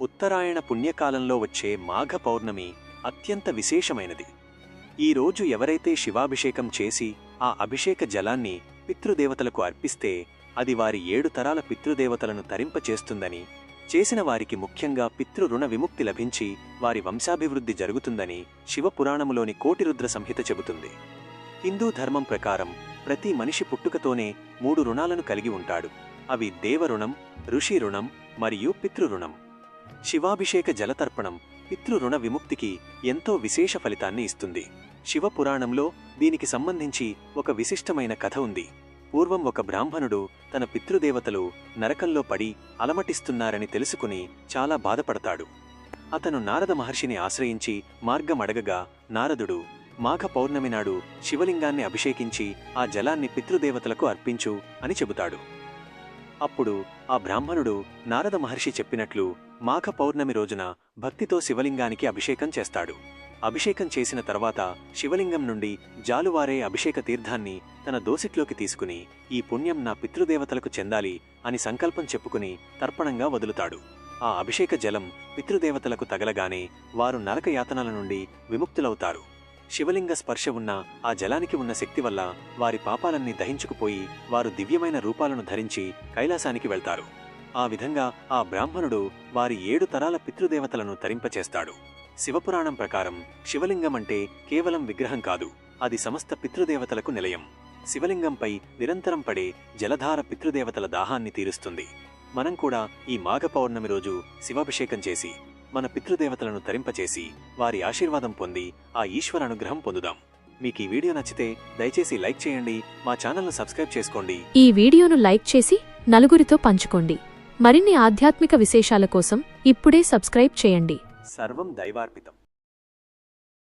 ఉత్తరాయణ పుణ్యకాలంలో వచ్చే మాఘ పౌర్ణమి అత్యంత విశేషమైనది. ఈరోజు ఎవరైతే శివాభిషేకం చేసి ఆ అభిషేక జలాన్ని పితృదేవతలకు అర్పిస్తే అది వారి 7 తరాల పితృదేవతలను తరింపచేస్తుందని, చేసిన వారికి ముఖ్యంగా పితృరుణ విముక్తి లభించి వారి వంశాభివృద్ధి జరుగుతుందని శివపురాణములోని కోటిరుద్ర సంహిత చెబుతుంది. హిందూ ధర్మం ప్రకారం ప్రతి మనిషి పుట్టుకతోనే 3 రుణాలను కలిగి ఉంటాడు. అవి దేవరుణం, ఋషి రుణం మరియు పితృరుణం. శివాభిషేక జలతర్పణం పితృరుణ విముక్తికి ఎంతో విశేష ఫలితాన్ని ఇస్తుంది. శివపురాణంలో దీనికి సంబంధించి ఒక విశిష్టమైన కథ ఉంది. పూర్వం ఒక బ్రాహ్మణుడు తన పితృదేవతలు నరకంలో పడి అలమటిస్తున్నారని తెలుసుకుని చాలా బాధపడతాడు. అతను నారద మహర్షిని ఆశ్రయించి మార్గం అడగగా నారదుడు మాఘ పౌర్ణమి నాడు శివలింగాన్ని అభిషేకించి ఆ జలాన్ని పితృదేవతలకు అర్పించు అని చెబుతాడు. అప్పుడు ఆ బ్రాహ్మణుడు నారద మహర్షి చెప్పినట్లు మాఘ పౌర్ణమి రోజున భక్తితో శివలింగానికి అభిషేకం చేస్తాడు. అభిషేకం చేసిన తర్వాత శివలింగం నుండి జాలువారే అభిషేక తీర్థాన్ని తన దోసిట్లోకి తీసుకుని ఈ పుణ్యం నా పితృదేవతలకు చెందాలి అని సంకల్పం చెప్పుకుని తర్పణంగా వదులుతాడు. ఆ అభిషేక జలం పితృదేవతలకు తగలగానే వారు నరకయాతనల నుండి విముక్తులవుతారు. శివలింగ స్పర్శ ఉన్న ఆ జలానికి ఉన్న శక్తి వల్ల వారి పాపాలన్నీ దహించుకుపోయి వారు దివ్యమైన రూపాలను ధరించి కైలాసానికి వెళ్తారు. ఆ విధంగా ఆ బ్రాహ్మణుడు వారి 7 తరాల పితృదేవతలను తరింపచేస్తాడు. శివపురాణం ప్రకారం శివలింగం అంటే కేవలం విగ్రహం కాదు, అది సమస్త పితృదేవతలకు నిలయం. శివలింగంపై నిరంతరం పడే జలధార పితృదేవతల దాహాన్ని తీరుస్తుంది. మనం కూడా ఈ మాఘ పౌర్ణమి రోజు శివాభిషేకం చేసి మన పితృదేవతలను తరింపచేసి వారి ఆశీర్వాదం పొంది ఆ ఈశ్వర అనుగ్రహం పొందుదాం. మీకు ఈ వీడియో నచ్చితే దయచేసి లైక్ చేయండి, మా ఛానల్ను సబ్స్క్రైబ్ చేసుకోండి. ఈ వీడియోను లైక్ చేసి నలుగురితో పంచుకోండి. మరిన్ని ఆధ్యాత్మిక విశేషాల కోసం ఇప్పుడే సబ్స్క్రైబ్ చేయండి. సర్వం దైవార్పితం.